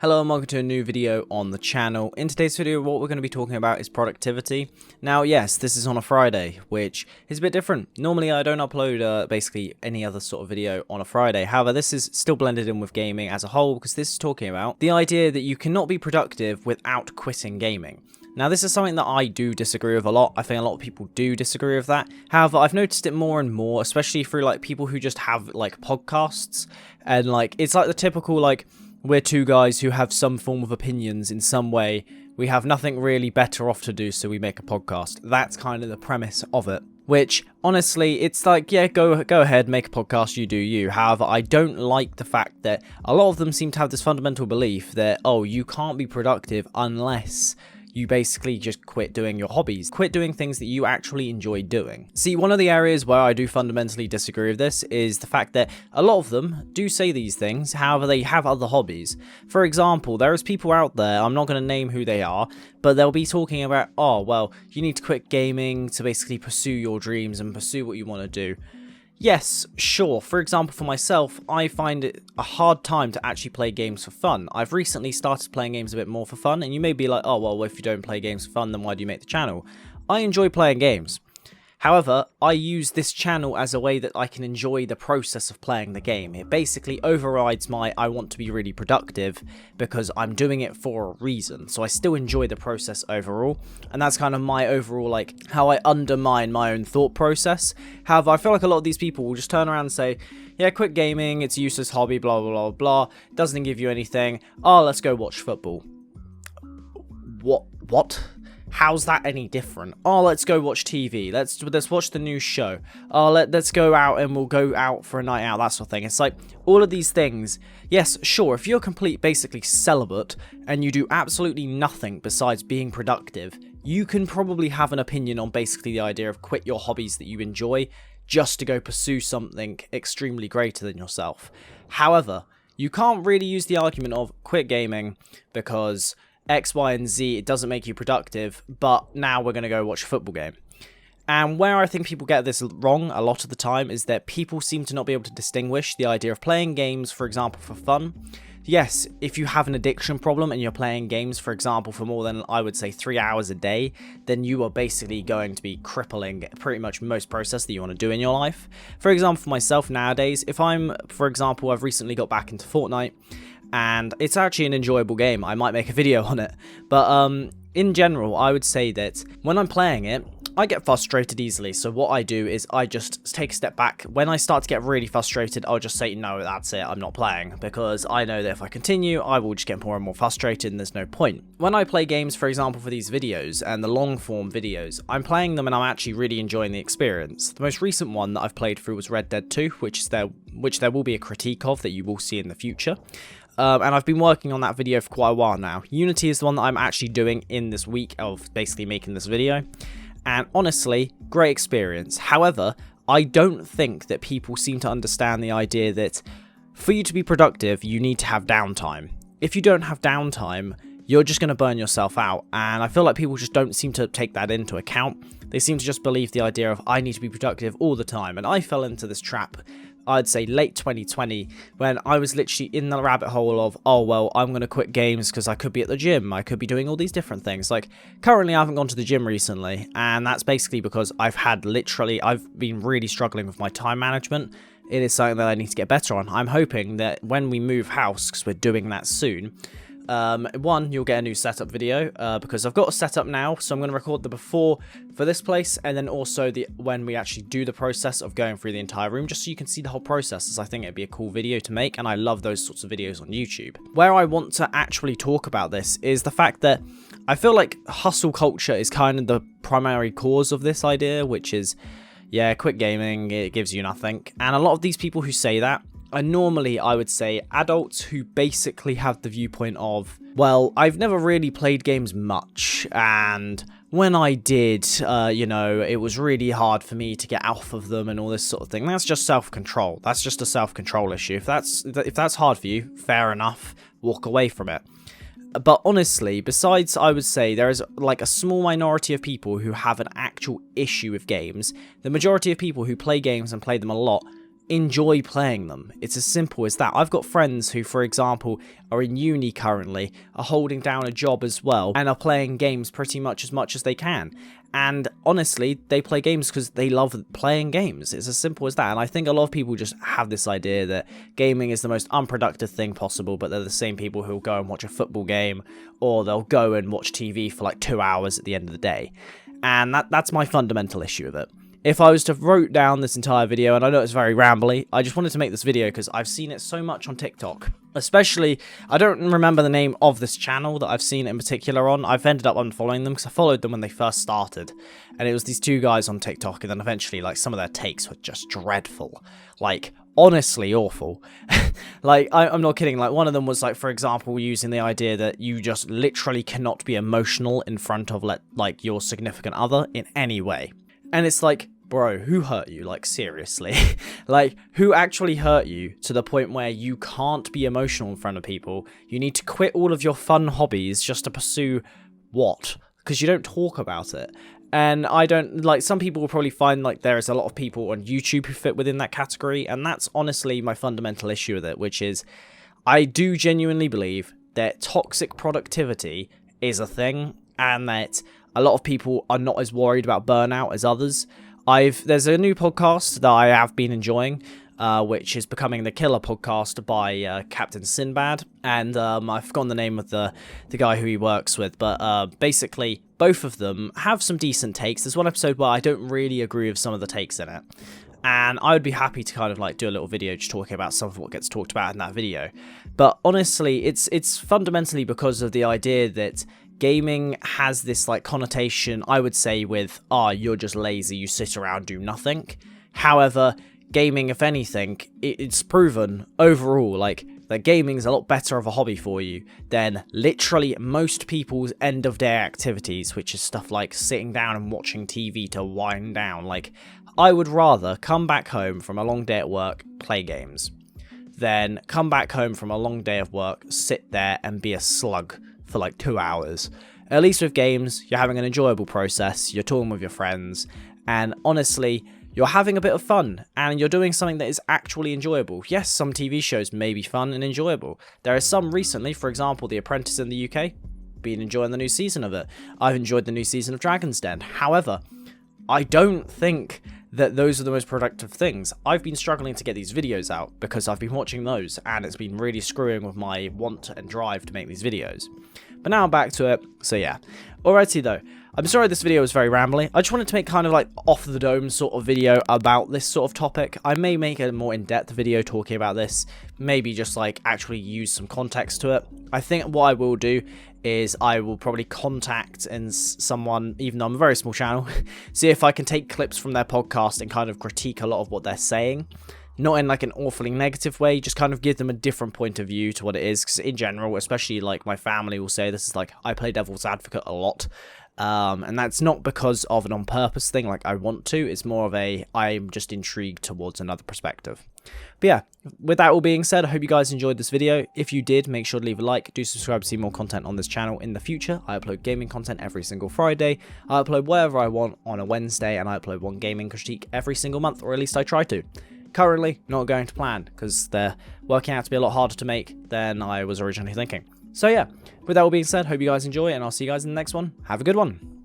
Hello and welcome to a new video on the channel. In today's video, what we're going to be talking about is productivity. Now, yes, this is on a Friday, which is a bit different. Normally, I don't upload basically any other sort of video on a Friday. However, this is still blended in with gaming as a whole because this is talking about the idea that you cannot be productive without quitting gaming. Now, this is something that I do disagree with a lot. I think a lot of people do disagree with that. However, I've noticed it more and more, especially through like people who just have like podcasts and like it's like the typical like, we're two guys who have some form of opinions in some way. We have nothing really better off to do, so we make a podcast. That's kind of the premise of it. Which, honestly, it's like, yeah, go ahead, make a podcast, you do you. However, I don't like the fact that a lot of them seem to have this fundamental belief that, oh, you can't be productive unless you basically just quit doing your hobbies. Quit doing things that you actually enjoy doing. See, one of the areas where I do fundamentally disagree with this is the fact that a lot of them do say these things, however, they have other hobbies. For example, there is people out there, I'm not going to name who they are, but they'll be talking about, oh, well, you need to quit gaming to basically pursue your dreams and pursue what you want to do. Yes, sure. For example, for myself, I find it a hard time to actually play games for fun. I've recently started playing games a bit more for fun, and you may be like, oh, well, if you don't play games for fun, then why do you make the channel? I enjoy playing games. However, I use this channel as a way that I can enjoy the process of playing the game. It basically overrides my I want to be really productive because I'm doing it for a reason. So I still enjoy the process overall. And that's kind of my overall, like, how I undermine my own thought process. However, I feel like a lot of these people will just turn around and say, yeah, quit gaming, it's a useless hobby, blah, blah, blah, blah. Doesn't give you anything. Oh, let's go watch football. What? How's that any different? Oh, let's go watch TV. Let's watch the new show. Oh, let's go out and we'll go out for a night out, that sort of thing. It's like, all of these things, yes, sure, if you're complete, basically celibate, and you do absolutely nothing besides being productive, you can probably have an opinion on basically the idea of quit your hobbies that you enjoy just to go pursue something extremely greater than yourself. However, you can't really use the argument of quit gaming because X, Y, and Z, it doesn't make you productive, but now we're going to go watch a football game. And where I think people get this wrong a lot of the time is that people seem to not be able to distinguish the idea of playing games, for example, for fun. Yes, if you have an addiction problem and you're playing games, for example, for more than, I would say, 3 hours a day, then you are basically going to be crippling pretty much most process that you want to do in your life. For example, for myself nowadays, if I'm, for example, I've recently got back into Fortnite, and it's actually an enjoyable game. I might make a video on it. But in general, I would say that when I'm playing it, I get frustrated easily. So what I do is I just take a step back. When I start to get really frustrated, I'll just say, no, that's it, I'm not playing. Because I know that if I continue, I will just get more and more frustrated and there's no point. When I play games, for example, for these videos and the long form videos, I'm playing them and I'm actually really enjoying the experience. The most recent one that I've played through was Red Dead 2, which there will be a critique of that you will see in the future. And I've been working on that video for quite a while now. Unity is the one that I'm actually doing in this week of basically making this video. And honestly, great experience. However, I don't think that people seem to understand the idea that for you to be productive, you need to have downtime. If you don't have downtime, you're just going to burn yourself out. And I feel like people just don't seem to take that into account. They seem to just believe the idea of I need to be productive all the time. And I fell into this trap, I'd say late 2020, when I was literally in the rabbit hole of, oh, well, I'm going to quit games because I could be at the gym. I could be doing all these different things. Like, currently, I haven't gone to the gym recently. And that's basically because I've been really struggling with my time management. It is something that I need to get better on. I'm hoping that when we move house, because we're doing that soon, one, you'll get a new setup video, because I've got a setup now, so I'm going to record the before for this place, and then also when we actually do the process of going through the entire room, just so you can see the whole process, as I think it'd be a cool video to make, and I love those sorts of videos on YouTube. Where I want to actually talk about this is the fact that I feel like hustle culture is kind of the primary cause of this idea, which is, yeah, quit gaming, it gives you nothing, and a lot of these people who say that are normally, I would say, adults who basically have the viewpoint of, well, I've never really played games much, and when I did, it was really hard for me to get out of them and all this sort of thing. That's just self-control. That's just a self-control issue. If that's hard for you, fair enough, walk away from it. But honestly, besides, I would say, there is like a small minority of people who have an actual issue with games. The majority of people who play games and play them a lot enjoy playing them. It's as simple as that. I've got friends who, for example, are in uni currently, are holding down a job as well, and are playing games pretty much as they can. And honestly, they play games because they love playing games. It's as simple as that. And I think a lot of people just have this idea that gaming is the most unproductive thing possible, but they're the same people who'll go and watch a football game, or they'll go and watch TV for like 2 hours at the end of the day. And that's my fundamental issue with it. If I was to wrote down this entire video, and I know it's very rambly, I just wanted to make this video because I've seen it so much on TikTok. Especially, I don't remember the name of this channel that I've seen it in particular on. I've ended up unfollowing them because I followed them when they first started. And it was these two guys on TikTok, and then eventually, like, some of their takes were just dreadful. Like, honestly awful. Like, I'm not kidding. Like, one of them was, like, for example, using the idea that you just literally cannot be emotional in front of, like, your significant other in any way. And it's like, bro, who hurt you? Like, seriously. Like, who actually hurt you to the point where you can't be emotional in front of people? You need to quit all of your fun hobbies just to pursue what? Because you don't talk about it. And I don't, like, some people will probably find, like, there is a lot of people on YouTube who fit within that category. And that's honestly my fundamental issue with it, which is I do genuinely believe that toxic productivity is a thing, and that a lot of people are not as worried about burnout as others. There's a new podcast that I have been enjoying, which is Becoming the Killer podcast by Captain Sinbad, and I've forgotten the name of the guy who he works with, but basically both of them have some decent takes. There's one episode where I don't really agree with some of the takes in it, and I would be happy to kind of like do a little video just talking about some of what gets talked about in that video. But honestly, it's fundamentally because of the idea that gaming has this like connotation, I would say, with, you're just lazy, you sit around, do nothing. However, gaming, if anything, it's proven overall, like, that gaming is a lot better of a hobby for you than literally most people's end of day activities, which is stuff like sitting down and watching TV to wind down. Like, I would rather come back home from a long day at work, play games, than come back home from a long day of work, sit there and be a slug for like 2 hours. At least with games, you're having an enjoyable process, you're talking with your friends, and honestly, you're having a bit of fun, and you're doing something that is actually enjoyable. Yes, some TV shows may be fun and enjoyable. There are some recently, for example, The Apprentice in the UK, been enjoying the new season of it. I've enjoyed the new season of Dragon's Den. However, I don't think that those are the most productive things. I've been struggling to get these videos out because I've been watching those, and it's been really screwing with my want and drive to make these videos. But now I'm back to it, so yeah. Alrighty though, I'm sorry this video was very rambly. I just wanted to make kind of like off the dome sort of video about this sort of topic. I may make a more in-depth video talking about this, maybe just like actually use some context to it. I think what I will do is I will probably contact someone, even though I'm a very small channel, see if I can take clips from their podcast and kind of critique a lot of what they're saying. Not in like an awfully negative way, just kind of give them a different point of view to what it is. Because in general, especially like my family will say this is like, I play devil's advocate a lot. And that's not because of an on-purpose thing, like I want to. It's more of I'm just intrigued towards another perspective. But yeah, with that all being said, I hope you guys enjoyed this video. If you did, make sure to leave a like. Do subscribe to see more content on this channel in the future. I upload gaming content every single Friday. I upload whatever I want on a Wednesday, and I upload one gaming critique every single month, or at least I try to. Currently, not going to plan, because they're working out to be a lot harder to make than I was originally thinking. So yeah, with that all being said, hope you guys enjoy, and I'll see you guys in the next one. Have a good one.